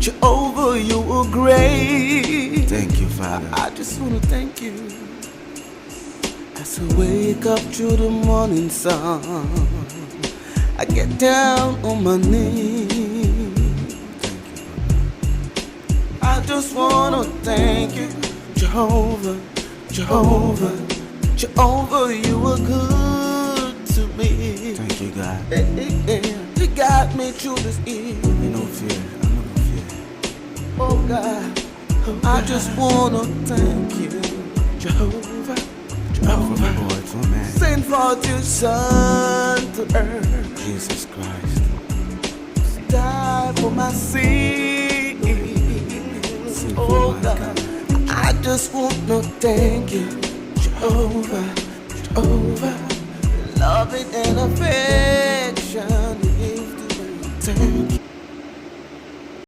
Jehovah, you were great. Thank you, Father. I just want to thank you. As I wake up to the morning sun, I get down on my knees. I just want to thank you, Jehovah, Jehovah, Jehovah, you were good to me. Thank you, God. You got me through this year. No fear. I'm not gonna fear. Oh God, I just want to thank you, Jehovah, From Jehovah. boy to man. Send forth your son to earth, Jesus Christ. die for my sins. Oh God, I just want to thank you, Jehovah, Jehovah. Loving and affection you give to me. Thank you.